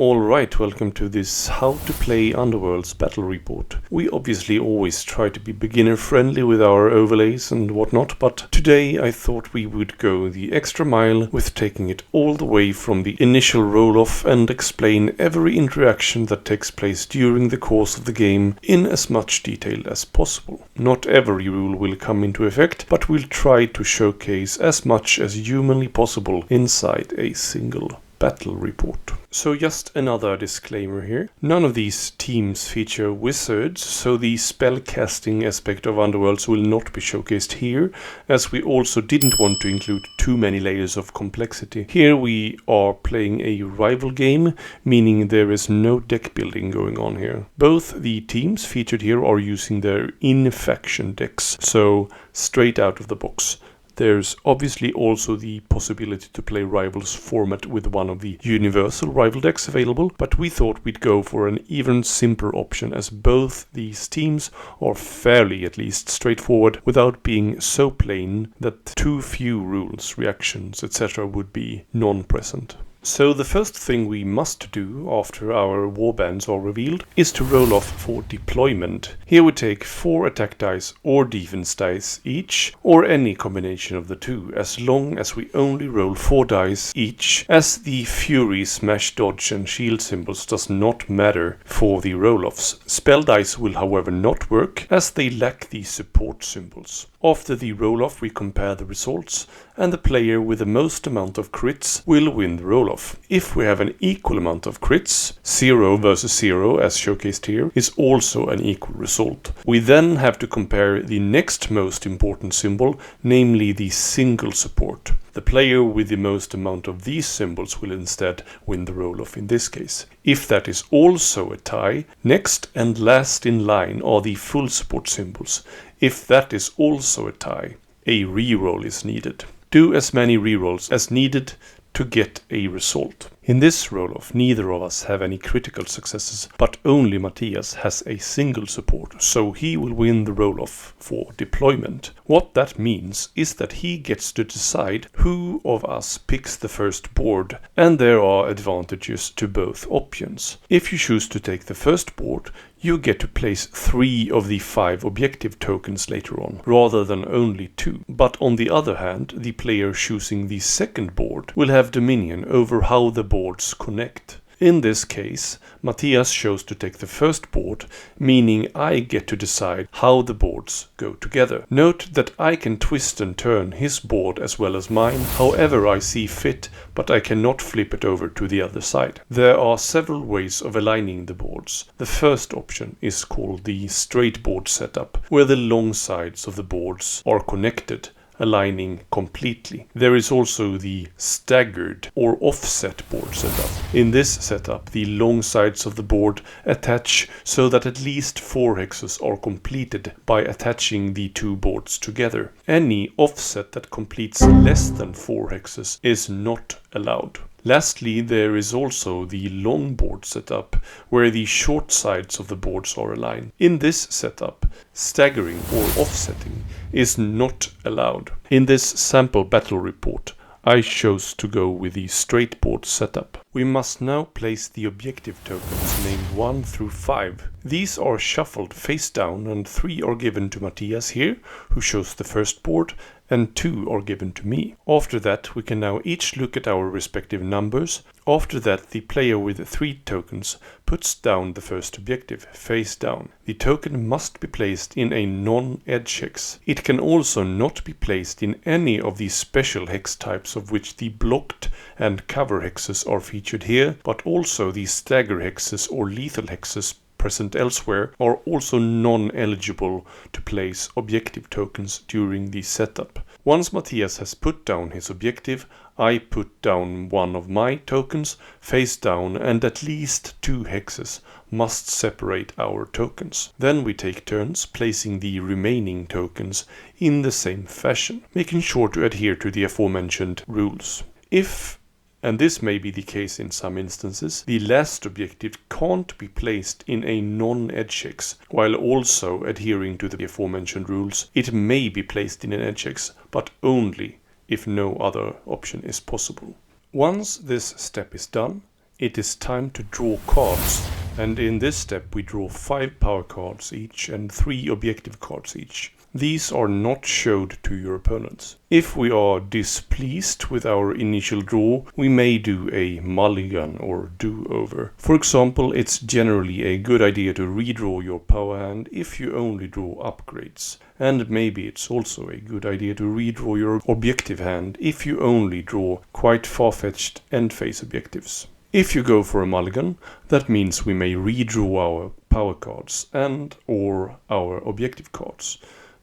Alright, welcome to this How to Play Underworlds battle report. We obviously always try to be beginner friendly with our overlays and whatnot, but today I thought we would go the extra mile with taking it all the way from the initial roll-off and explain every interaction that takes place during the course of the game in as much detail as possible. Not every rule will come into effect, but we'll try to showcase as much as humanly possible inside a single battle report. So just another disclaimer here. None of these teams feature wizards, so the spellcasting aspect of Underworlds will not be showcased here, as we also didn't want to include too many layers of complexity. Here we are playing a rival game, meaning there is no deck building going on here. Both the teams featured here are using their in-faction decks, so straight out of the box. There's obviously also the possibility to play Rivals format with one of the universal rival decks available, but we thought we'd go for an even simpler option, as both these teams are fairly at least straightforward without being so plain that too few rules, reactions, etc. would be non-present. So the first thing we must do after our warbands are revealed is to roll off for deployment. Here we take 4 attack dice or defense dice each, or any combination of the two, as long as we only roll 4 dice each, as the fury, smash, dodge and shield symbols does not matter for the roll-offs. Spell dice will however not work, as they lack the support symbols. After the roll-off we compare the results, and the player with the most amount of crits will win the roll-off. If we have an equal amount of crits, 0 versus 0 as showcased here, is also an equal result. We then have to compare the next most important symbol, namely the single support. The player with the most amount of these symbols will instead win the roll-off in this case. If that is also a tie, next and last in line are the full support symbols. If that is also a tie, a reroll is needed. Do as many rerolls as needed to get a result. In this roll-off, neither of us have any critical successes, but only Matthias has a single support, so he will win the roll-off for deployment. What that means is that he gets to decide who of us picks the first board, and there are advantages to both options. If you choose to take the first board, you get to place 3 of the 5 objective tokens later on, rather than only 2. But on the other hand, the player choosing the second board will have dominion over how the boards connect. In this case, Matthias chose to take the first board, meaning I get to decide how the boards go together. Note that I can twist and turn his board as well as mine, however I see fit, but I cannot flip it over to the other side. There are several ways of aligning the boards. The first option is called the straight board setup, where the long sides of the boards are connected, aligning completely. There is also the staggered or offset board setup. In this setup, the long sides of the board attach so that at least 4 hexes are completed by attaching the 2 boards together. Any offset that completes less than 4 hexes is not allowed. Lastly, there is also the long board setup, where the short sides of the boards are aligned. In this setup, staggering or offsetting is not allowed. In this sample battle report, I chose to go with the straight board setup. We must now place the objective tokens named 1 through 5. These are shuffled face down, and 3 are given to Matthias here, who chose the first board, and 2 are given to me. After that, we can now each look at our respective numbers. After that, the player with 3 tokens puts down the first objective, face down. The token must be placed in a non-edge hex. It can also not be placed in any of the special hex types, of which the blocked and cover hexes are featured here, but also the stagger hexes or lethal hexes present elsewhere are also non-eligible to place objective tokens during the setup. Once Matthias has put down his objective, I put down one of my tokens face down, and at least 2 hexes must separate our tokens. Then we take turns placing the remaining tokens in the same fashion, making sure to adhere to the aforementioned rules. If, and this may be the case in some instances, the last objective can't be placed in a non-edge hex, while also adhering to the aforementioned rules, it may be placed in an edge hex, but only if no other option is possible. Once this step is done, it is time to draw cards. And in this step we draw 5 power cards each and 3 objective cards each. These are not showed to your opponents. If we are displeased with our initial draw, we may do a mulligan or do-over. For example, it's generally a good idea to redraw your power hand if you only draw upgrades. And maybe it's also a good idea to redraw your objective hand if you only draw quite far-fetched end phase objectives. If you go for a mulligan, that means we may redraw our power cards and or our objective cards.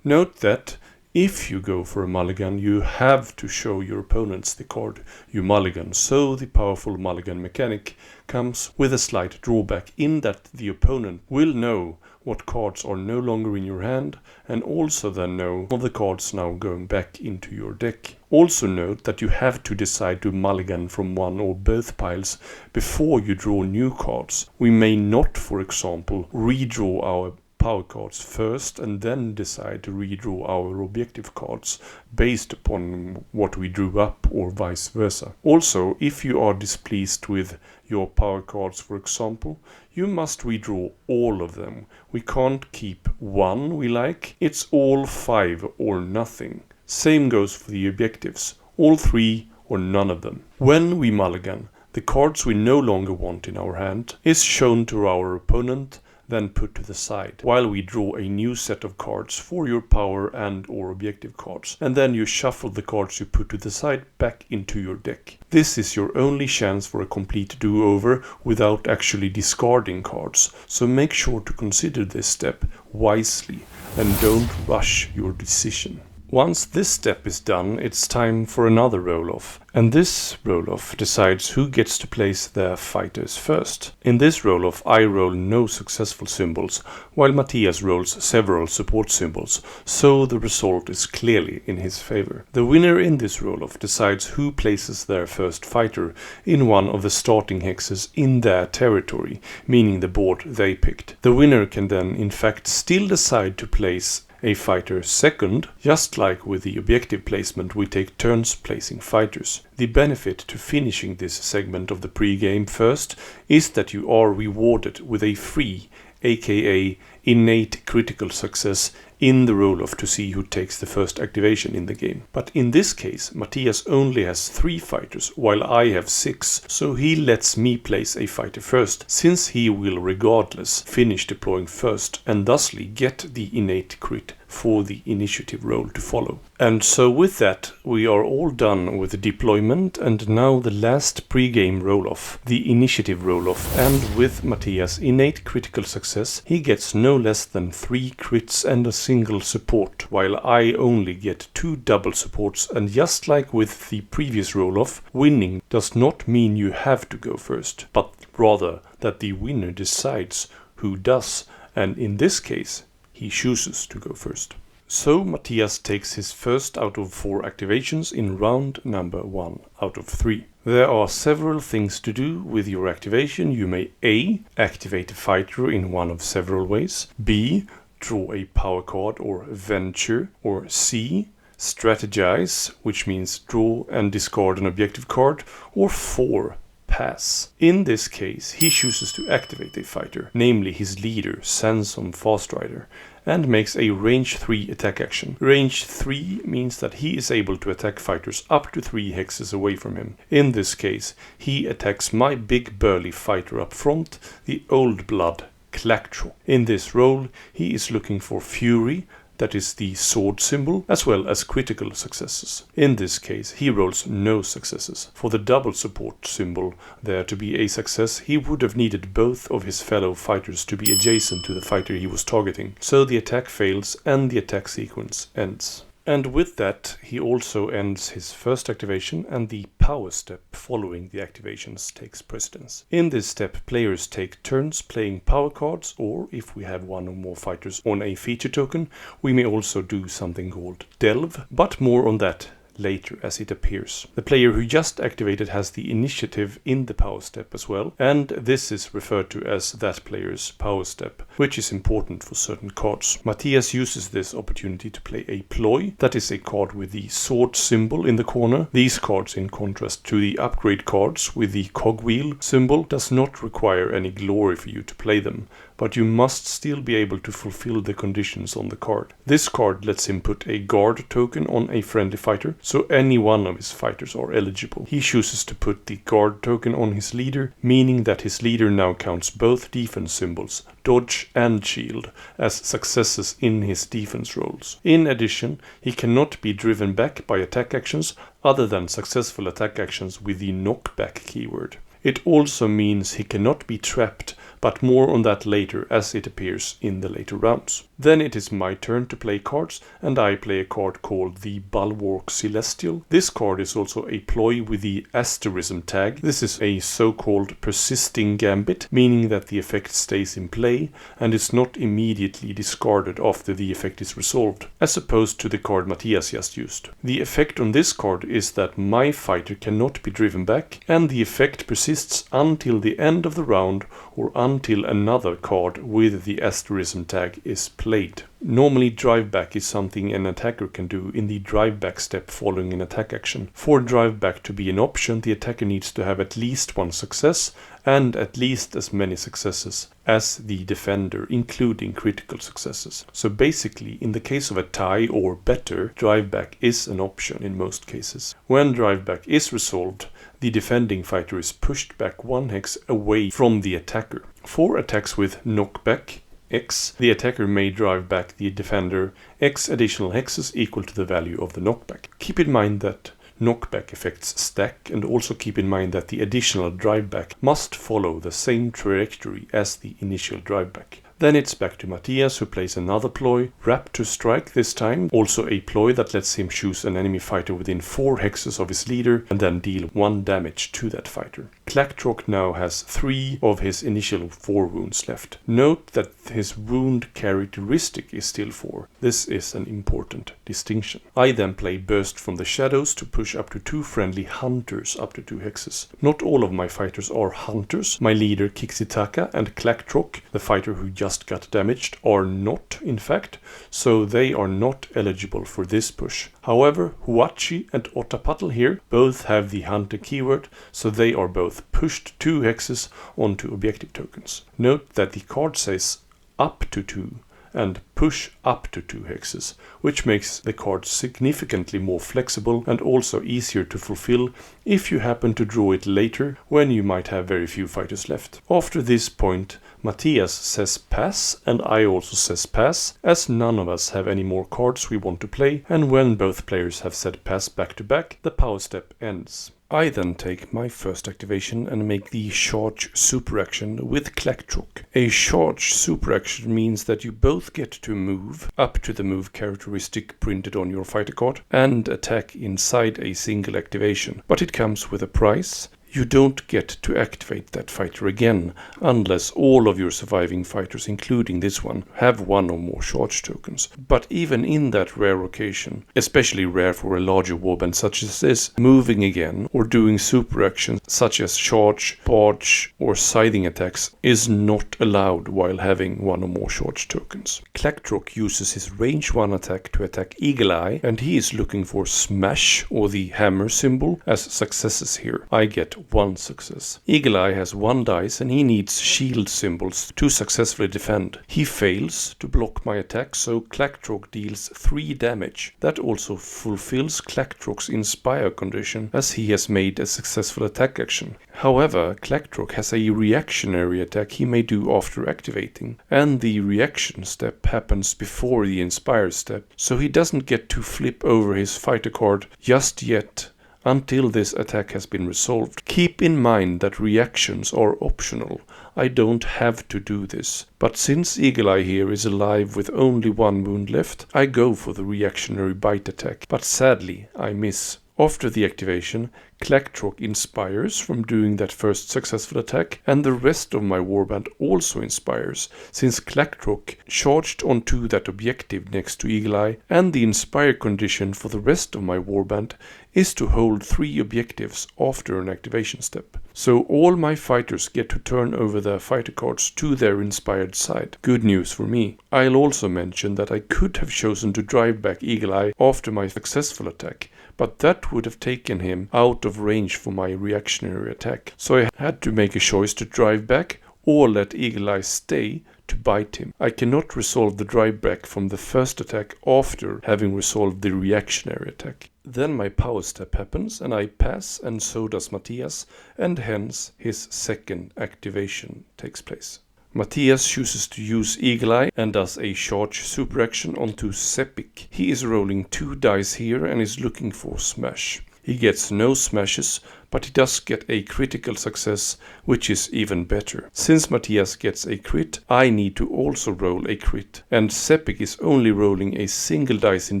Note that if you go for a mulligan, you have to show your opponents the card you mulligan, so the powerful mulligan mechanic comes with a slight drawback in that the opponent will know what cards are no longer in your hand and also then know of the cards now going back into your deck. Also note that you have to decide to mulligan from one or both piles before you draw new cards. We may not, for example, redraw our power cards first and then decide to redraw our objective cards based upon what we drew up or vice versa. Also, if you are displeased with your power cards, for example, you must redraw all of them. We can't keep one we like, it's all 5 or nothing. Same goes for the objectives, all 3 or none of them. When we mulligan, the cards we no longer want in our hand is shown to our opponent, then put to the side, while we draw a new set of cards for your power and or objective cards, and then you shuffle the cards you put to the side back into your deck. This is your only chance for a complete do-over without actually discarding cards, so make sure to consider this step wisely and don't rush your decision. Once this step is done, it's time for another roll-off, and this roll-off decides who gets to place their fighters first. In this roll-off I roll no successful symbols, while Matthias rolls several support symbols, so the result is clearly in his favor. The winner in this roll-off decides who places their first fighter in one of the starting hexes in their territory, meaning the board they picked. The winner can then in fact still decide to place a fighter second, just like with the objective placement we take turns placing fighters. The benefit to finishing this segment of the pre-game first is that you are rewarded with a free, aka innate critical success in the roll-off to see who takes the first activation in the game. But in this case, Matthias only has 3 fighters, while I have 6, so he lets me place a fighter first, since he will regardless finish deploying first and thusly get the innate crit for the initiative roll to follow. And so with that, we are all done with the deployment, and now the last pre-game roll-off, the initiative roll-off, and with Matthias' innate critical success, he gets no less than 3 crits and a single support, while I only get 2 double supports, and just like with the previous roll-off, winning does not mean you have to go first, but rather that the winner decides who does, and in this case, he chooses to go first. So Matthias takes his first out of 4 activations in round number 1 out of 3. There are several things to do with your activation. You may A. Activate a fighter in one of several ways. B. Draw a power card or venture. Or C. Strategize, which means draw and discard an objective card. Or 4. Pass. In this case, he chooses to activate a fighter, namely his leader, Sansom Fastrider, and makes a range 3 attack action. Range 3 means that he is able to attack fighters up to 3 hexes away from him. In this case, he attacks my big burly fighter up front, the Old Blood Clacktrot. In this role, he is looking for Fury, that is the sword symbol, as well as critical successes. In this case, he rolls no successes. For the double support symbol there to be a success, he would have needed both of his fellow fighters to be adjacent to the fighter he was targeting. So the attack fails and the attack sequence ends. And with that, he also ends his first activation, and the power step following the activations takes precedence. In this step, players take turns playing power cards, or if we have one or more fighters on a feature token, we may also do something called Delve, but more on that later as it appears. The player who just activated has the initiative in the power step as well, and this is referred to as that player's power step, which is important for certain cards. Matthias uses this opportunity to play a Ploy, that is a card with the sword symbol in the corner. These cards, in contrast to the upgrade cards with the cogwheel symbol, does not require any glory for you to play them, but you must still be able to fulfill the conditions on the card. This card lets him put a guard token on a friendly fighter, so any one of his fighters are eligible. He chooses to put the guard token on his leader, meaning that his leader now counts both defense symbols, dodge and shield, as successes in his defense rolls. In addition, he cannot be driven back by attack actions other than successful attack actions with the knockback keyword. It also means he cannot be trapped, but more on that later as it appears in the later rounds. Then it is my turn to play cards, and I play a card called the Bulwark Celestial. This card is also a Ploy with the asterism tag. This is a so-called persisting gambit, meaning that the effect stays in play and is not immediately discarded after the effect is resolved, as opposed to the card Matthias just used. The effect on this card is that my fighter cannot be driven back, and the effect persists until the end of the round or until another card with the asterism tag is played. Normally, drive back is something an attacker can do in the drive back step following an attack action. For drive back to be an option, the attacker needs to have at least one success and at least as many successes as the defender, including critical successes. So basically, in the case of a tie or better, drive back is an option in most cases. When drive back is resolved, the defending fighter is pushed back one hex away from the attacker. For attacks with knockback, X, the attacker may drive back the defender X additional hexes equal to the value of the knockback. Keep in mind that knockback effects stack, and also keep in mind that the additional drive back must follow the same trajectory as the initial drive back. Then it's back to Matthias, who plays another Ploy, Wrap to Strike this time, also a Ploy that lets him choose an enemy fighter within 4 hexes of his leader and then deal 1 damage to that fighter. Clacktrock now has 3 of his initial 4 wounds left. Note that his wound characteristic is still 4. This is an important distinction. I then play Burst from the Shadows to push up to 2 friendly hunters up to 2 hexes. Not all of my fighters are hunters. My leader Kixitaka and Clacktrock, the fighter who just got damaged, are not, in fact, so they are not eligible for this push. However, Huachi and Ottapatl here both have the hunter keyword, so they are both pushed 2 hexes onto objective tokens. Note that the card says up to 2 and push up to 2 hexes, which makes the card significantly more flexible and also easier to fulfill if you happen to draw it later when you might have very few fighters left. After this point, Matthias says pass, and I also says pass, as none of us have any more cards we want to play, and when both players have said pass back to back, the power step ends. I then take my first activation and make the charge superaction with Clacktrock. A charge superaction means that you both get to move up to the move characteristic printed on your fighter card and attack inside a single activation, but it comes with a price. You don't get to activate that fighter again unless all of your surviving fighters, including this one, have 1 or more charge tokens. But even in that rare occasion, especially rare for a larger warband such as this, moving again or doing super actions such as charge, barge or scything attacks is not allowed while having 1 or more charge tokens. Clacktrock uses his range 1 attack to attack Eagle Eye, and he is looking for smash or the hammer symbol as successes here. I get 1 success. Eagle Eye has 1 dice and he needs shield symbols to successfully defend. He fails to block my attack, so Clacktrock deals 3 damage. That also fulfills Clacktrock's inspire condition, as he has made a successful attack action. However, Clacktrock has a reactionary attack he may do after activating, and the reaction step happens before the inspire step, so he doesn't get to flip over his fighter card just yet until this attack has been resolved. Keep in mind that reactions are optional. I don't have to do this, but since Eagle Eye here is alive with only 1 wound left, I go for the reactionary bite attack, but sadly I miss. After the activation, Clacktrock inspires from doing that first successful attack, and the rest of my warband also inspires, since Clacktrock charged onto that objective next to Eagle Eye, and the inspire condition for the rest of my warband is to hold 3 objectives after an activation step. So all my fighters get to turn over their fighter cards to their inspired side. Good news for me. I'll also mention that I could have chosen to drive back Eagle Eye after my successful attack, but that would have taken him out of range for my reactionary attack. So I had to make a choice to drive back or let Eagle Eye stay to bite him. I cannot resolve the drive back from the first attack after having resolved the reactionary attack. Then my power step happens and I pass, and so does Matthias, and hence his second activation takes place. Matthias chooses to use Eagle Eye and does a charge superaction onto Sepik. He is rolling 2 dice here and is looking for smash. He gets no smashes, but he does get a critical success, which is even better. Since Matthias gets a crit, I need to also roll a crit, and Sepik is only rolling a single dice in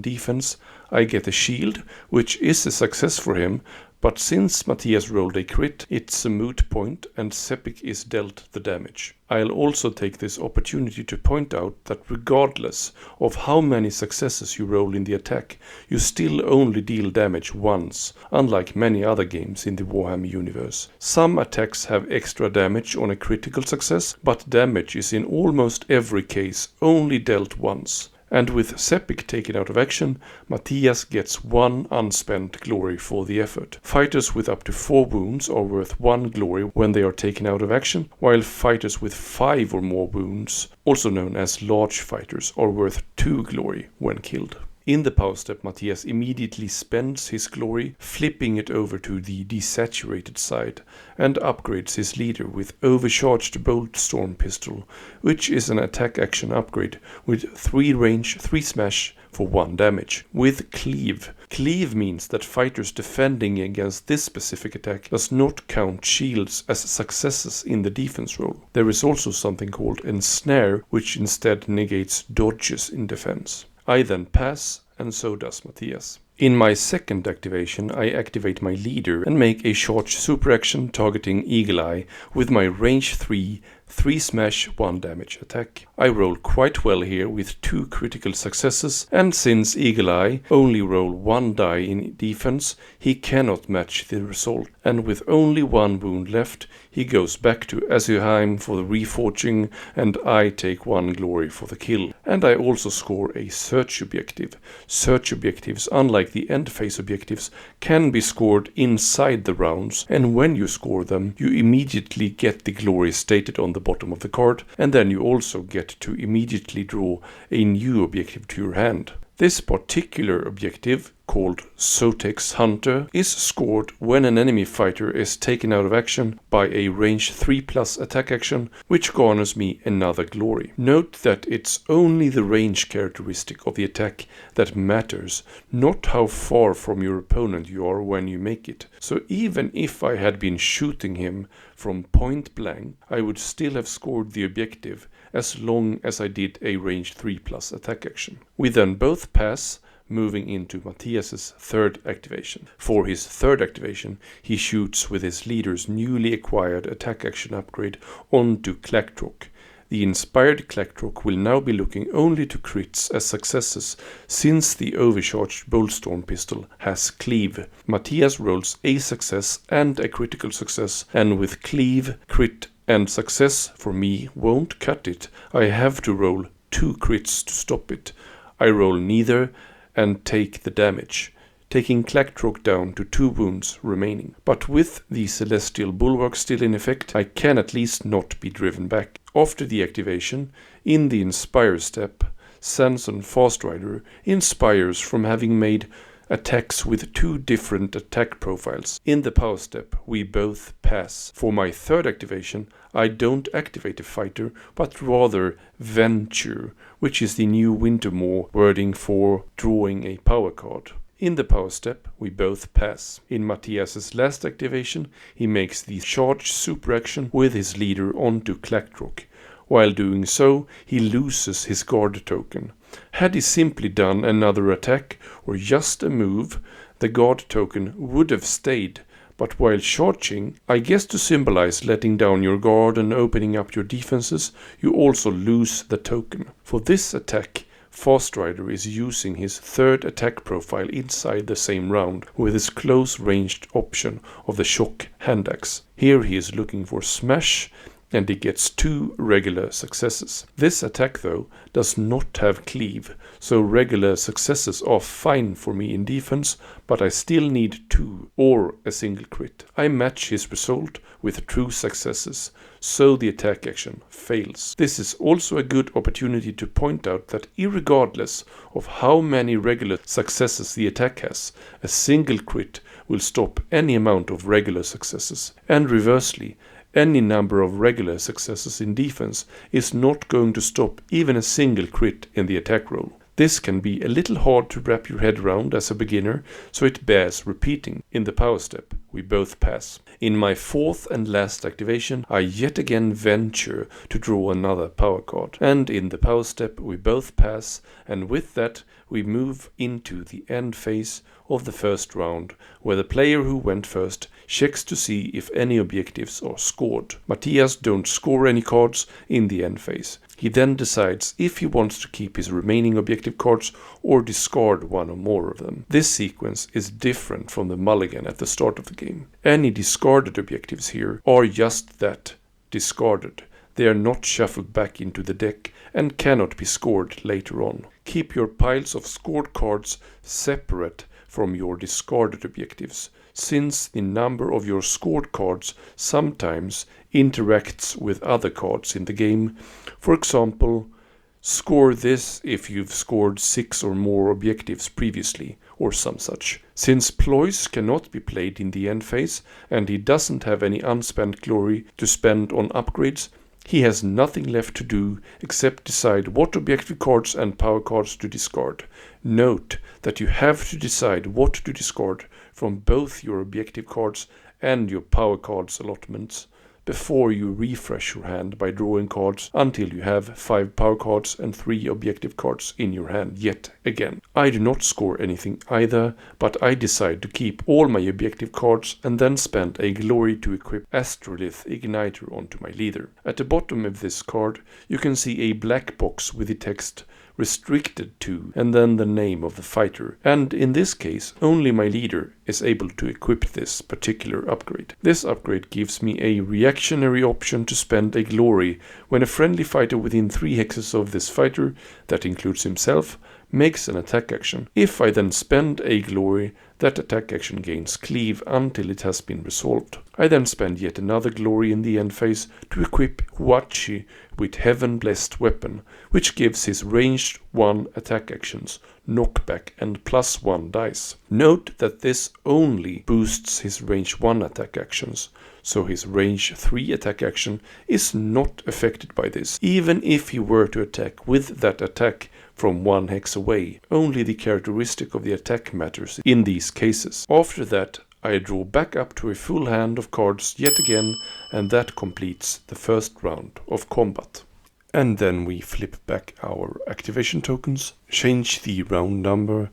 defense. I get a shield, which is a success for him, but since Matthias rolled a crit, it's a moot point and Sepik is dealt the damage. I'll also take this opportunity to point out that regardless of how many successes you roll in the attack, you still only deal damage once, unlike many other games in the Warhammer universe. Some attacks have extra damage on a critical success, but damage is in almost every case only dealt once. And with Sepik taken out of action, Matthias gets 1 unspent glory for the effort. Fighters with up to 4 wounds are worth 1 glory when they are taken out of action, while fighters with 5 or more wounds, also known as large fighters, are worth 2 glory when killed. In the power step, Matthias immediately spends his glory, flipping it over to the desaturated side, and upgrades his leader with overcharged bolt storm pistol, which is an attack action upgrade with 3 range, 3 smash for 1 damage. With Cleave. Cleave means that fighters defending against this specific attack does not count shields as successes in the defense roll. There is also something called Ensnare, which instead negates dodges in defense. I then pass, and so does Matthias. In my second activation, I activate my leader and make a short superaction targeting Eagle Eye with my range 3, 3 smash, 1 damage attack. I roll quite well here with 2 critical successes, and since Eagle Eye only roll 1 die in defense, he cannot match the result, and with only 1 wound left, he goes back to Azurheim for the reforging, and I take 1 glory for the kill. And I also score a search objective. Search objectives, unlike the end phase objectives, can be scored inside the rounds, and when you score them, you immediately get the glory stated on the bottom of the card, and then you also get to immediately draw a new objective to your hand. This particular objective, called Sotek's Hunter, is scored when an enemy fighter is taken out of action by a range 3+ attack action, which garners me another glory. Note that it's only the range characteristic of the attack that matters, not how far from your opponent you are when you make it. So even if I had been shooting him from point blank, I would still have scored the objective as long as I did a range 3+ attack action. We then both pass, moving into Matthias's third activation. For his third activation, he shoots with his leader's newly acquired attack action upgrade onto Clacktrock. The inspired Clacktrock will now be looking only to crits as successes, since the overcharged Boltstorm pistol has Cleave. Matthias rolls a success and a critical success, and with Cleave, crit and success for me won't cut it. I have to roll 2 crits to stop it. I roll neither and take the damage, taking Clacktrock down to 2 wounds remaining. But with the Celestial Bulwark still in effect, I can at least not be driven back. After the activation, in the Inspire step, Sanson Fastrider inspires from having made attacks with 2 different attack profiles. In the power step, we both pass. For my third activation, I don't activate a fighter, but rather venture, which is the new Wintermoor wording for drawing a power card. In the power step, we both pass. In Matthias's last activation, he makes the charge superaction with his leader onto Clacktrock. While doing so, he loses his guard token. Had he simply done another attack or just a move, the guard token would have stayed, But while charging, I guess to symbolize letting down your guard and opening up your defenses, you also lose the token. For this attack, Fast Rider is using his third attack profile inside the same round with his close ranged option of the shock hand axe. Here he is looking for smash, and he gets 2 regular successes. This attack though does not have cleave, so regular successes are fine for me in defense, but I still need 2 or a single crit. I match his result with true successes, so the attack action fails. This is also a good opportunity to point out that irregardless of how many regular successes the attack has, a single crit will stop any amount of regular successes, and reversely, any number of regular successes in defense is not going to stop even a single crit in the attack roll. This can be a little hard to wrap your head around as a beginner, so it bears repeating. In the power step, we both pass. In my 4th and last activation, I yet again venture to draw another power card. And in the power step, we both pass, and with that, we move into the end phase of the first round, where the player who went first checks to see if any objectives are scored. Matthias don't score any cards in the end phase. He then decides if he wants to keep his remaining objective cards or discard one or more of them. This sequence is different from the mulligan at the start of the game. Any discarded objectives here are just that, discarded. They are not shuffled back into the deck and cannot be scored later on. Keep your piles of scored cards separate from your discarded objectives, since the number of your scored cards sometimes interacts with other cards in the game. For example, score this if you've scored 6 or more objectives previously, or some such. Since Ploys cannot be played in the end phase, and he doesn't have any unspent glory to spend on upgrades, he has nothing left to do except decide what objective cards and power cards to discard. Note that you have to decide what to discard from both your objective cards and your power cards allotments before you refresh your hand by drawing cards until you have 5 power cards and 3 objective cards in your hand yet again. I do not score anything either, but I decide to keep all my objective cards and then spend a glory to equip Astrolith Igniter onto my leader. At the bottom of this card you can see a black box with the text restricted to and then the name of the fighter, and in this case only my leader is able to equip this particular upgrade. This upgrade gives me a reactionary option to spend a glory when a friendly fighter within 3 hexes of this fighter, that includes himself, makes an attack action. If I then spend a glory, that attack action gains cleave until it has been resolved. I then spend yet another glory in the end phase to equip Huachi with Heaven Blessed Weapon, which gives his ranged 1 attack actions, knockback and +1 dice. Note that this only boosts his range 1 attack actions, so his range 3 attack action is not affected by this, even if he were to attack with that attack from 1 hex away. Only the characteristic of the attack matters in these cases. After that, I draw back up to a full hand of cards yet again, and that completes the first round of combat. And then we flip back our activation tokens, change the round number,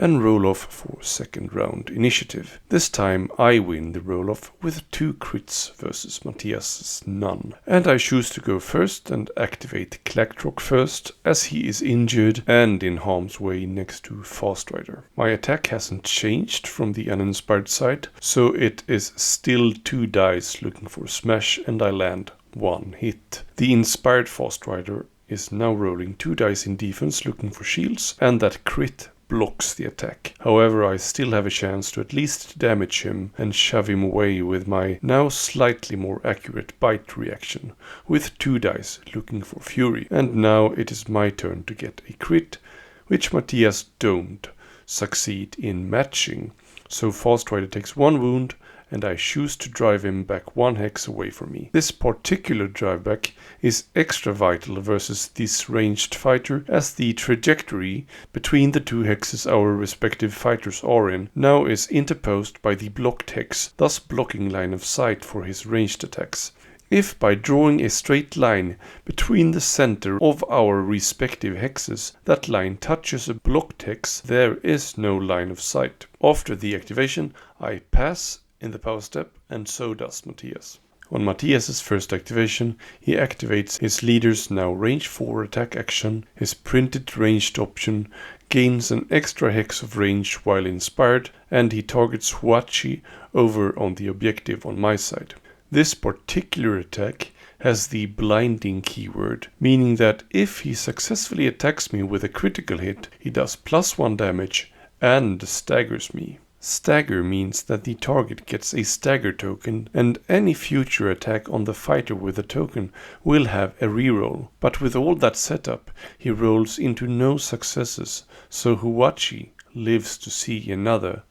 and roll off for second round initiative. This time I win the roll off with 2 crits versus Matthias's none. And I choose to go first and activate Clacktrock first, as he is injured and in harm's way next to Fast Rider. My attack hasn't changed from the uninspired side, so it is still 2 dice looking for smash, and I land 1 hit. The inspired Fast Rider is now rolling 2 dice in defense looking for shields, and that crit blocks the attack. However, I still have a chance to at least damage him and shove him away with my now slightly more accurate bite reaction with 2 dice looking for fury. And now it is my turn to get a crit, which Matthias don't succeed in matching. So Fast Rider takes 1 wound, and I choose to drive him back 1 hex away from me. This particular drive back is extra vital versus this ranged fighter, as the trajectory between the 2 hexes our respective fighters are in now is interposed by the blocked hex, thus blocking line of sight for his ranged attacks. If by drawing a straight line between the center of our respective hexes, that line touches a blocked hex, there is no line of sight. After the activation, I pass in the power step, and so does Matthias. On Matthias's first activation, he activates his leader's now range 4 attack action, his printed ranged option, gains an extra hex of range while inspired, and he targets Huachi over on the objective on my side. This particular attack has the blinding keyword, meaning that if he successfully attacks me with a critical hit, he does +1 damage and staggers me. Stagger means that the target gets a stagger token, and any future attack on the fighter with a token will have a reroll. But with all that setup, he rolls into no successes, so Huachi lives to see another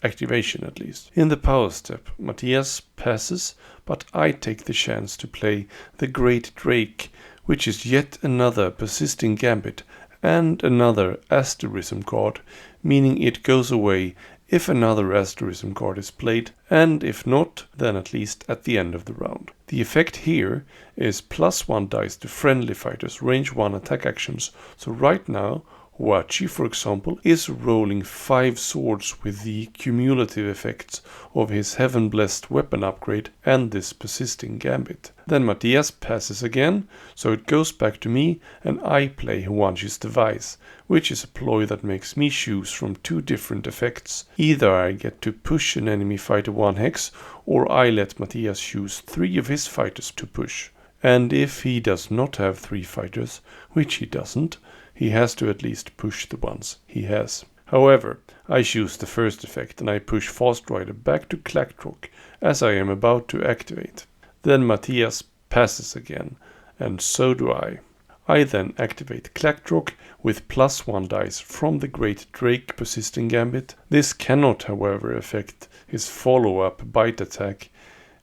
activation at least. In the power step, Matthias passes, but I take the chance to play the Great Drake, which is yet another persisting gambit and another asterism card, meaning it goes away if another asterism card is played, and if not, then at least at the end of the round. The effect here is +1 dice to friendly fighters' range 1 attack actions, so right now Huachi, for example, is rolling 5 swords with the cumulative effects of his heaven-blessed weapon upgrade and this persisting gambit. Then Matthias passes again, so it goes back to me and I play Huachi's device, which is a ploy that makes me choose from 2 different effects. Either I get to push an enemy fighter 1 hex, or I let Matthias choose 3 of his fighters to push. And if he does not have 3 fighters, which he doesn't, he has to at least push the ones he has. However, I choose the first effect and I push Fast Rider back to Clacktrock as I am about to activate. Then Matthias passes again, and so do I. I then activate Clacktrock with +1 dice from the Great Drake persisting gambit. This cannot, however, affect his follow-up bite attack,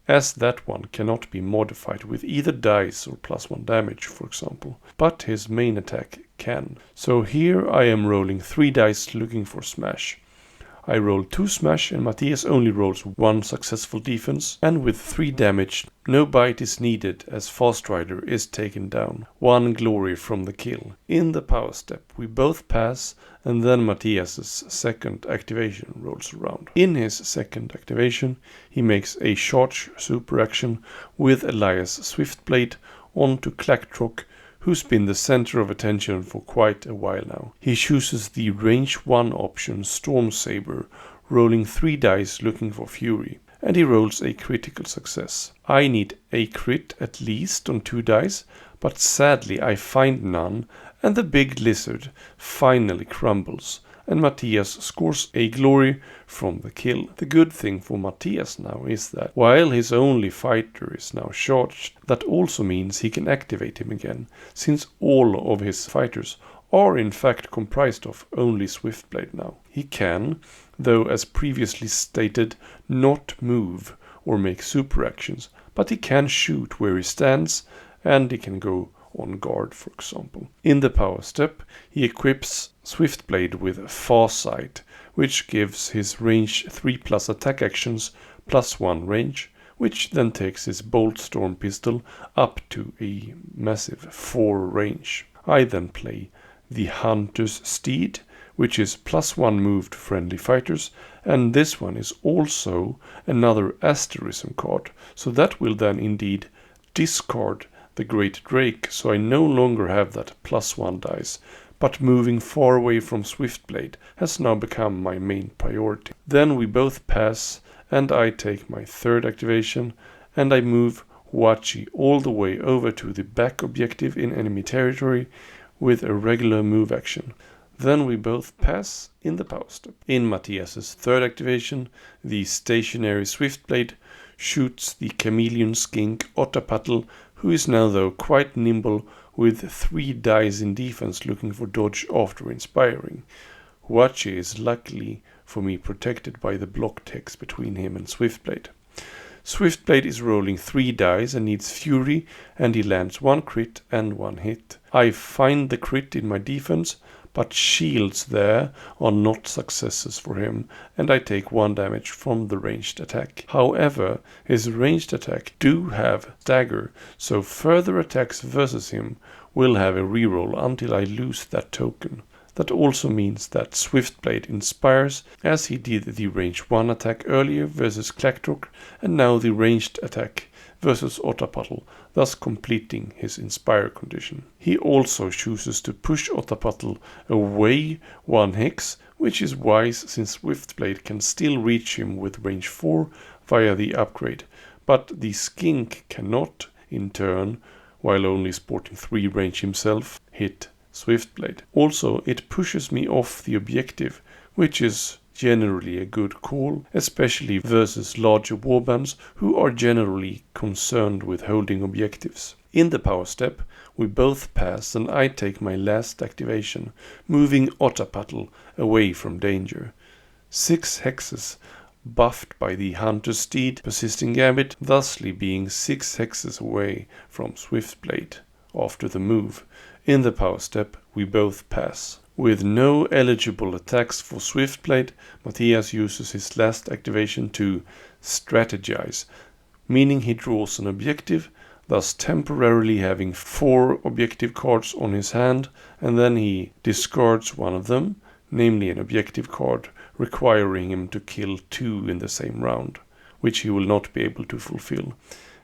as that one cannot be modified with either dice or +1 damage, for example, but his main attack can. So here I am rolling 3 dice looking for smash. I roll 2 smash and Matthias only rolls 1 successful defense, and with 3 damage no bite is needed as Fast Rider is taken down. 1 glory from the kill. In the power step we both pass, and then Matthias's second activation rolls around. In his second activation he makes a charge superaction with Elias Swiftblade onto Clacktrock, who's been the center of attention for quite a while now. He chooses the range 1 option Storm Saber, rolling 3 dice looking for fury, and he rolls a critical success. I need a crit at least on 2 dice, but sadly I find none, and the big lizard finally crumbles, and Matthias scores a glory from the kill. The good thing for Matthias now is that while his only fighter is now charged, that also means he can activate him again, since all of his fighters are in fact comprised of only Swiftblade now. He can, though as previously stated, not move or make super actions, but he can shoot where he stands, and he can go on guard, for example. In the power step, he equips Swiftblade with Farsight, which gives his range 3+ attack actions +1 range, which then takes his Bolt Storm pistol up to a massive 4 range. I then play the Hunter's Steed, which is +1 move to friendly fighters, and this one is also another asterism card, so that will then indeed discard the Great Drake, so I no longer have that +1 dice, but moving far away from Swiftblade has now become my main priority. Then we both pass, and I take my third activation, and I move Huachi all the way over to the back objective in enemy territory with a regular move action. Then we both pass in the power step. In Matthias's third activation, the stationary Swiftblade shoots the chameleon skink Ottapatl, who is now though quite nimble with 3 dice in defense looking for dodge after inspiring. Huachi is luckily for me protected by the block text between him and Swiftblade. Swiftblade is rolling 3 dice and needs fury, and he lands 1 crit and 1 hit. I find the crit in my defense, but shields there are not successes for him, and I take 1 damage from the ranged attack. However, his ranged attack do have Stagger, so further attacks versus him will have a reroll until I lose that token. That also means that Swiftblade inspires, as he did the range 1 attack earlier versus Clacktrock, and now the ranged attack versus Ottapatl, thus completing his inspire condition. He also chooses to push Ottapatl away 1 hex, which is wise since Swiftblade can still reach him with range 4 via the upgrade, but the skink cannot, in turn, while only sporting 3 range himself, hit Swiftblade. Also, it pushes me off the objective, which is generally a good call, especially versus larger warbands who are generally concerned with holding objectives. In the power step, we both pass and I take my last activation, moving Ottapatl away from danger. 6 hexes, buffed by the Hunter's Steed Persisting Gambit, thusly being 6 hexes away from Swiftblade after the move. In the power step, we both pass. With no eligible attacks for Swiftblade, Matthias uses his last activation to Strategize, meaning he draws an objective, thus temporarily having 4 objective cards on his hand, and then he discards one of them, namely an objective card, requiring him to kill 2 in the same round, which he will not be able to fulfill.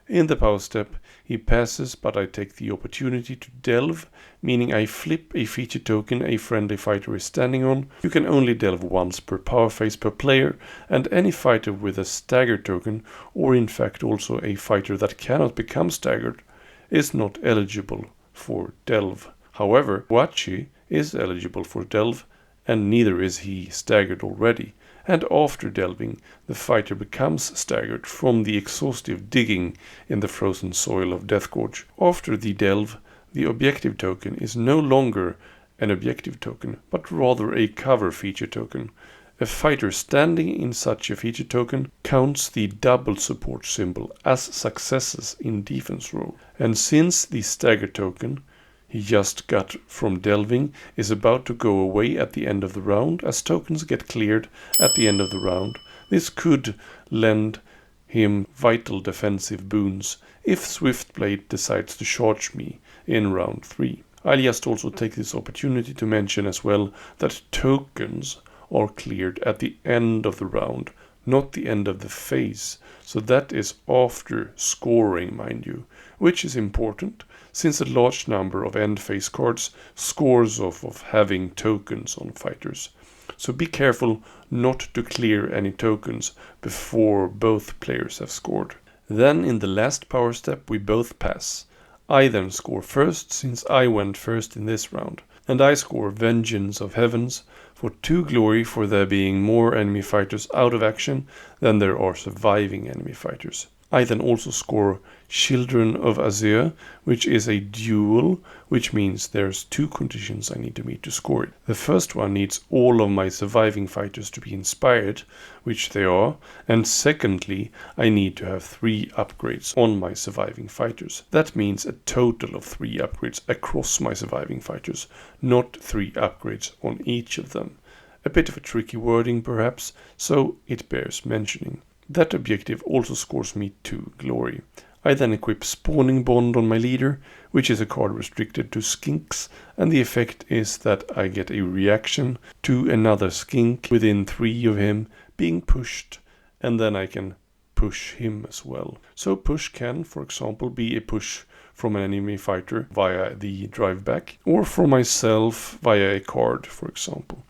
In the power step, he passes, but I take the opportunity to delve, meaning I flip a feature token a friendly fighter is standing on. You can only delve once per power phase per player, and any fighter with a stagger token, or in fact also a fighter that cannot become staggered, is not eligible for delve. However, Wachi is eligible for delve, and neither is he staggered already. And after delving, the fighter becomes staggered from the exhaustive digging in the frozen soil of Deathgorge. After the delve, the objective token is no longer an objective token, but rather a cover feature token. A fighter standing in such a feature token counts the double support symbol as successes in defense roll. And since the stagger token he just got from delving is about to go away at the end of the round, as tokens get cleared at the end of the round, this could lend him vital defensive boons if Swiftblade decides to charge me in round 3. I'll just also take this opportunity to mention as well that tokens are cleared at the end of the round, not the end of the phase, so that is after scoring, mind you, which is important since a large number of end phase cards scores off of having tokens on fighters. So be careful not to clear any tokens before both players have scored. Then in the last power step we both pass. I then score first since I went first in this round, and I score Vengeance of Heavens for 2 glory for there being more enemy fighters out of action than there are surviving enemy fighters. I then also score Children of Azure, which is a duel, which means there's 2 conditions I need to meet to score it. The first one needs all of my surviving fighters to be inspired, which they are, and secondly, I need to have 3 upgrades on my surviving fighters. That means a total of 3 upgrades across my surviving fighters, not 3 upgrades on each of them. A bit of a tricky wording perhaps, so it bears mentioning. That objective also scores me 2 glory. I then equip Spawning Bond on my leader, which is a card restricted to skinks, and the effect is that I get a reaction to another skink within 3 of him being pushed, and then I can push him as well. So push can, for example, be a push from an enemy fighter via the drive back, or from myself via a card, for example.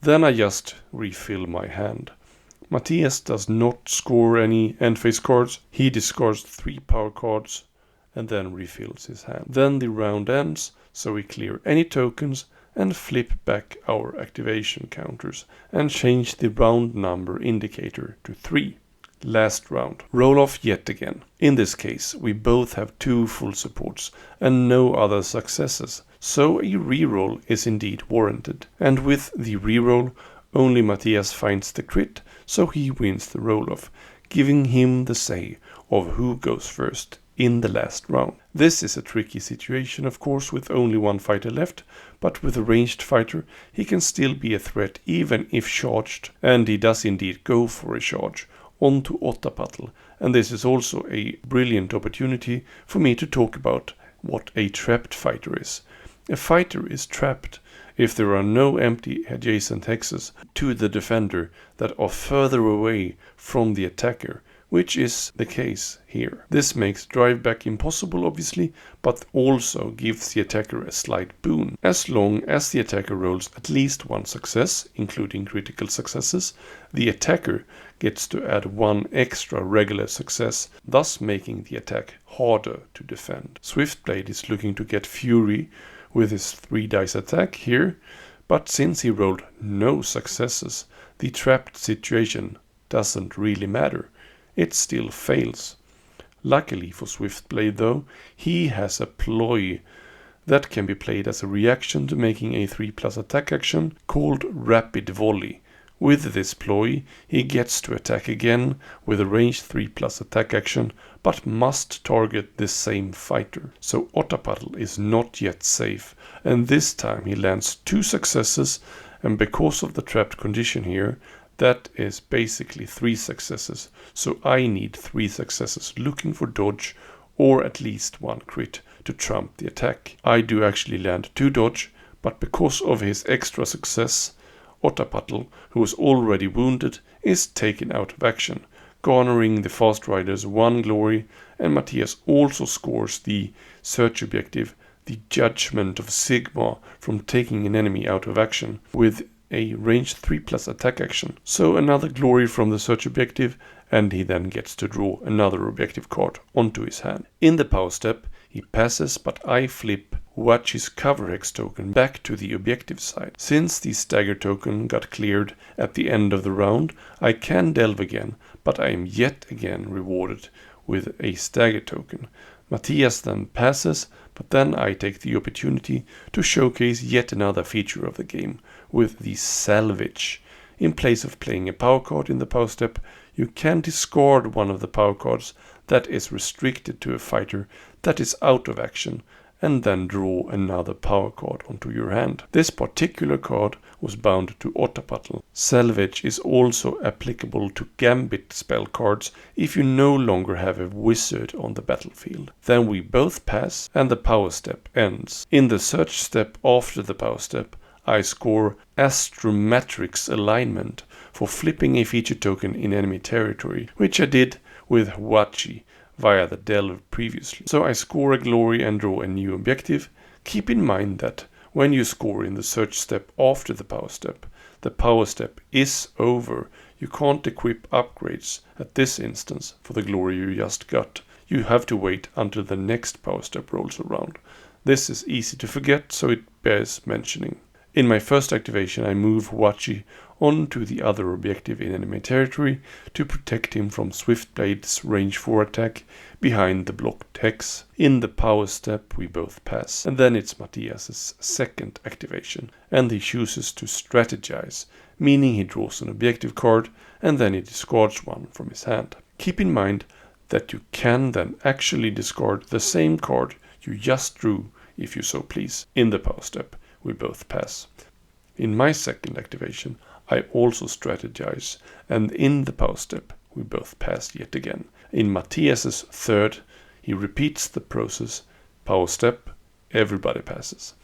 Then I just refill my hand. Matthias does not score any end phase cards. He discards 3 power cards and then refills his hand. Then the round ends, so we clear any tokens and flip back our activation counters and change the round number indicator to 3. Last round. Roll off yet again. In this case, we both have 2 full supports and no other successes, so a reroll is indeed warranted. And with the reroll, only Matthias finds the crit, so he wins the roll-off, giving him the say of who goes first in the last round. This is a tricky situation, of course, with only 1 fighter left, but with a ranged fighter, he can still be a threat even if charged, and he does indeed go for a charge onto Ottapatl, and this is also a brilliant opportunity for me to talk about what a trapped fighter is. A fighter is trapped if there are no empty adjacent hexes to the defender that are further away from the attacker, which is the case here. This makes drive back impossible obviously, but also gives the attacker a slight boon. As long as the attacker rolls at least one success, including critical successes, the attacker gets to add one extra regular success, thus making the attack harder to defend. Swiftblade is looking to get Fury with his 3 dice attack here, but since he rolled no successes, the trapped situation doesn't really matter. It still fails. Luckily for Swiftblade though, he has a ploy that can be played as a reaction to making a 3+ attack action called Rapid Volley. With this ploy, he gets to attack again with a ranged 3+ attack action, but must target this same fighter. So Ottapatl is not yet safe, and this time he lands 2 successes, and because of the trapped condition here, that is basically 3 successes, so I need 3 successes looking for dodge or at least 1 crit to trump the attack. I do actually land 2 dodge, but because of his extra success, Ottapatl, who was already wounded, is taken out of action, garnering the fast riders 1 glory, and Matthias also scores the search objective, the Judgment of Sigmar, from taking an enemy out of action with a ranged 3+ attack action. So another glory from the search objective, and he then gets to draw another objective card onto his hand. In the power step, he passes, but I flip Huachi's cover hex token back to the objective side. Since the Stagger token got cleared at the end of the round, I can delve again, but I am yet again rewarded with a Stagger token. Matthias then passes, but then I take the opportunity to showcase yet another feature of the game with the Salvage. In place of playing a power card in the power step, you can discard one of the power cards that is restricted to a fighter that is out of action, and then draw another power card onto your hand. This particular card was bound to Ottapatl. Salvage is also applicable to gambit spell cards if you no longer have a wizard on the battlefield. Then we both pass and the power step ends. In the search step after the power step, I score Astrometrics alignment for flipping a feature token in enemy territory, which I did with Huachi via the delve previously. So I score a glory and draw a new objective. Keep in mind that when you score in the search step after the power step is over. You can't equip upgrades at this instance for the glory you just got. You have to wait until the next power step rolls around. This is easy to forget, so it bears mentioning. In my first activation, I move Huachi onto the other objective in enemy territory to protect him from Swiftblade's range 4 attack behind the blocked hex. In the power step, we both pass, and then it's Matthias's second activation, and he chooses to strategize, meaning he draws an objective card and then he discards one from his hand. Keep in mind that you can then actually discard the same card you just drew if you so please. In the power step, we both pass. In my second activation, I also strategize, and in the power step, we both pass yet again. In Matthias's third, he repeats the process, power step, everybody passes.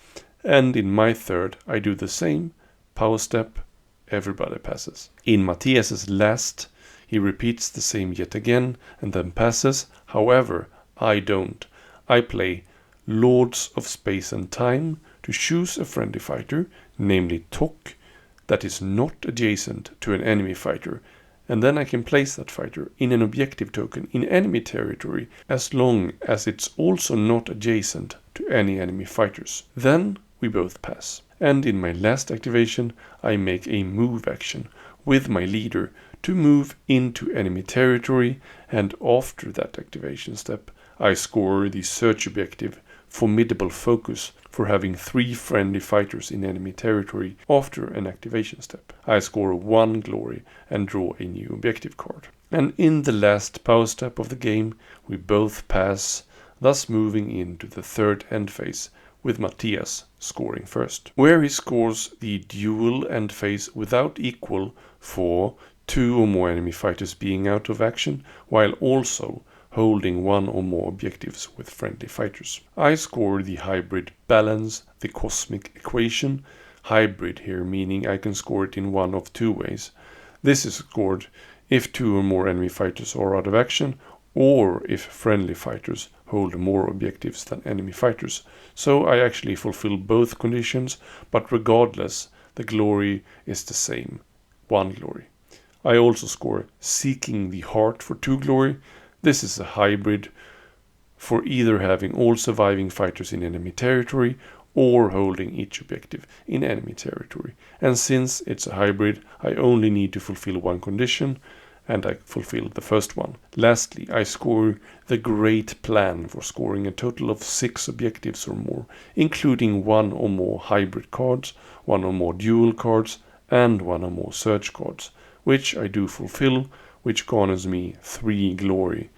And in my third, I do the same, power step, everybody passes. In Matthias's last, he repeats the same yet again, and then passes. However, I don't. I play Lords of Space and Time to choose a friendly fighter, namely Tok, that is not adjacent to an enemy fighter, and then I can place that fighter in an objective token in enemy territory as long as it's also not adjacent to any enemy fighters. Then we both pass. And in my last activation, I make a move action with my leader to move into enemy territory, and after that activation step, I score the search objective Formidable Focus for having 3 friendly fighters in enemy territory after an activation step. I score 1 glory and draw a new objective card. And in the last power step of the game, we both pass, thus moving into the third end phase, with Matthias scoring first, where he scores the dual end phase without equal for 2 or more enemy fighters being out of action, while also holding 1 or more objectives with friendly fighters. I score the hybrid balance, the cosmic equation, hybrid here, meaning I can score it in one of two ways. This is scored if 2 or more enemy fighters are out of action, or if friendly fighters hold more objectives than enemy fighters. So I actually fulfill both conditions, but regardless, the glory is the same, 1 glory. I also score Seeking the Heart for 2 glory. This is a hybrid for either having all surviving fighters in enemy territory or holding each objective in enemy territory. And since it's a hybrid, I only need to fulfill one condition, and I fulfill the first one. Lastly, I score the Great Plan for scoring a total of 6 objectives or more, including 1 or more hybrid cards, 1 or more dual cards, and 1 or more search cards, which I do fulfill, which garners me 3 glory.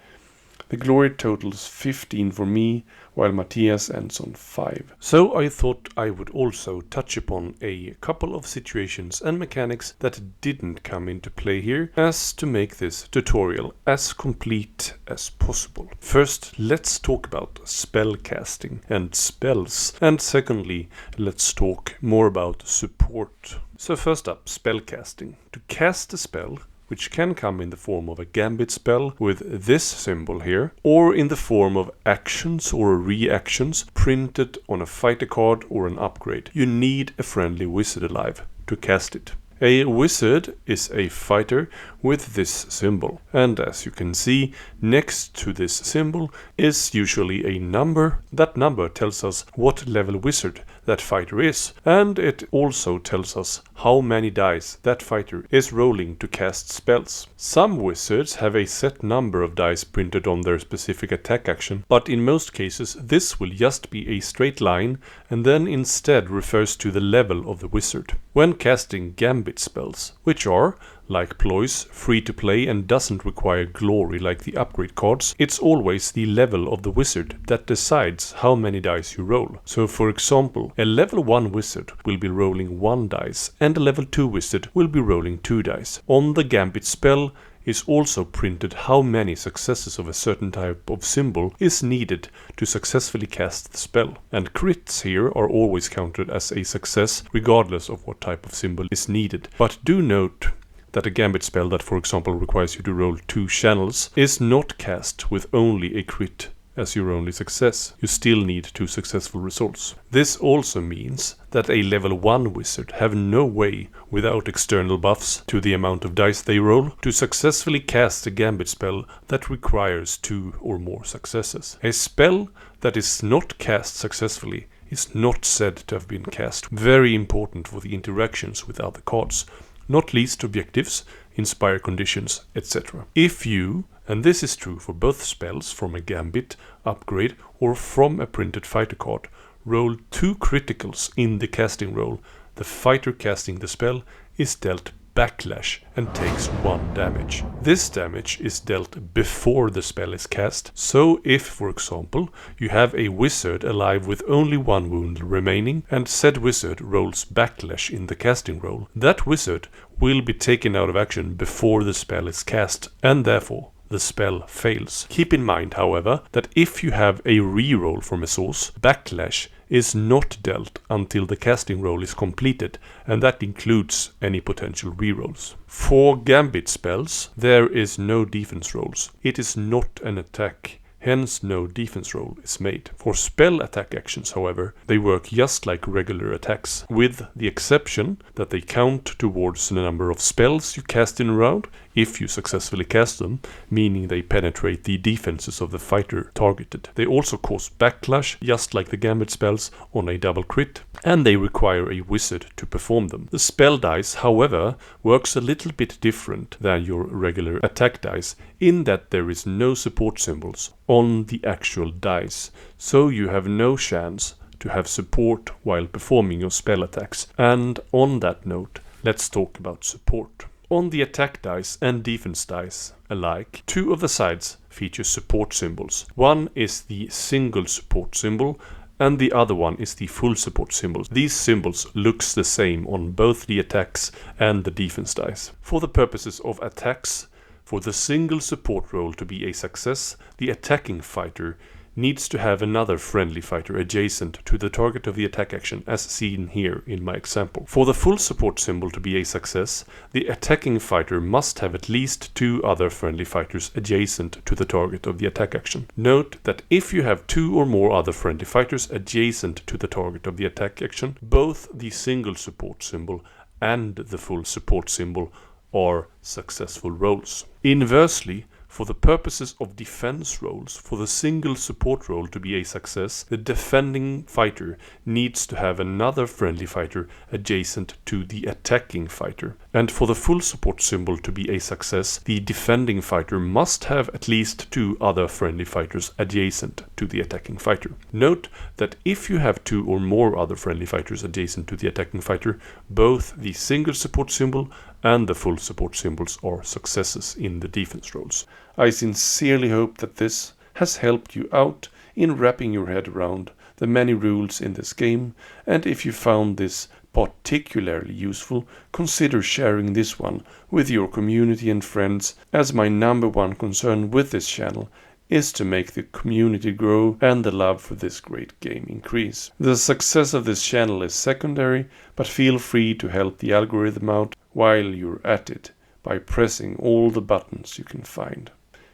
The glory totals 15 for me, while Matthias ends on 5. So I thought I would also touch upon a couple of situations and mechanics that didn't come into play here, as to make this tutorial as complete as possible. First, let's talk about spell casting and spells, and secondly, let's talk more about support. So first up, spell casting. To cast a spell, which can come in the form of a gambit spell with this symbol here, or in the form of actions or reactions printed on a fighter card or an upgrade. You need a friendly wizard alive to cast it. A wizard is a fighter with this symbol, and as you can see, next to this symbol is usually a number. That number tells us what level wizard that fighter is, and it also tells us how many dice that fighter is rolling to cast spells. Some wizards have a set number of dice printed on their specific attack action, but in most cases this will just be a straight line and then instead refers to the level of the wizard. When casting gambit spells, which are, like Ploys, free to play and doesn't require glory like the upgrade cards, it's always the level of the wizard that decides how many dice you roll. So for example, a level 1 wizard will be rolling 1 dice and a level 2 wizard will be rolling 2 dice. On the gambit spell is also printed how many successes of a certain type of symbol is needed to successfully cast the spell. And crits here are always counted as a success regardless of what type of symbol is needed. But do note that a gambit spell that for example requires you to roll 2 channels is not cast with only a crit as your only success. You still need 2 successful results. This also means that a level 1 wizard have no way, without external buffs to the amount of dice they roll, to successfully cast a gambit spell that requires 2 or more successes. A spell that is not cast successfully is not said to have been cast. Very important for the interactions with other cards, not least objectives, inspire conditions, etc. If you, and this is true for both spells from a gambit, upgrade, or from a printed fighter card, roll 2 criticals in the casting roll, the fighter casting the spell is dealt backlash and takes 1 damage. This damage is dealt before the spell is cast, so if, for example, you have a wizard alive with only 1 wound remaining and said wizard rolls backlash in the casting roll, that wizard will be taken out of action before the spell is cast, and therefore the spell fails. Keep in mind, however, that if you have a reroll from a source, backlash is not dealt until the casting roll is completed, and that includes any potential rerolls. For gambit spells, there is no defense rolls. It is not an attack, hence no defense roll is made. For spell attack actions, however, they work just like regular attacks, with the exception that they count towards the number of spells you cast in a round, if you successfully cast them, meaning they penetrate the defenses of the fighter targeted. They also cause backlash, just like the gambit spells, on a double crit, and they require a wizard to perform them. The spell dice, however, works a little bit different than your regular attack dice, in that there is no support symbols on the actual dice, so you have no chance to have support while performing your spell attacks. And on that note, let's talk about support. On the attack dice and defense dice alike, 2 of the sides feature support symbols. One is the single support symbol, and the other one is the full support symbol. These symbols looks the same on both the attacks and the defense dice. For the purposes of attacks, for the single support roll to be a success, the attacking fighter needs to have another friendly fighter adjacent to the target of the attack action, as seen here in my example. For the full support symbol to be a success, the attacking fighter must have at least 2 other friendly fighters adjacent to the target of the attack action. Note that if you have 2 or more other friendly fighters adjacent to the target of the attack action, both the single support symbol and the full support symbol are successful rolls. Inversely, for the purposes of defense rolls, for the single support roll to be a success, the defending fighter needs to have another friendly fighter adjacent to the attacking fighter. And for the full support symbol to be a success, the defending fighter must have at least 2 other friendly fighters adjacent to the attacking fighter. Note that if you have 2 or more other friendly fighters adjacent to the attacking fighter, both the single support symbol and the full support symbols are successes in the defense rolls. I sincerely hope that this has helped you out in wrapping your head around the many rules in this game, and if you found this particularly useful, consider sharing this one with your community and friends, as my #1 concern with this channel is to make the community grow and the love for this great game increase. The success of this channel is secondary, but feel free to help the algorithm out while you're at it by pressing all the buttons you can find.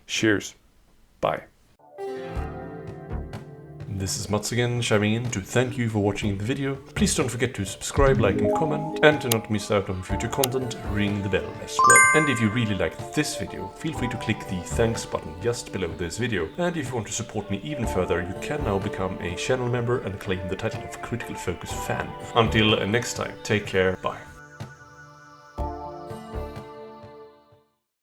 Cheers. Bye. This is Mats again, chiming in to thank you for watching the video. Please don't forget to subscribe, like and comment, and to not miss out on future content, ring the bell as well. And if you really liked this video, feel free to click the thanks button just below this video. And if you want to support me even further, you can now become a channel member and claim the title of Critical Focus Fan. Until next time, take care, bye.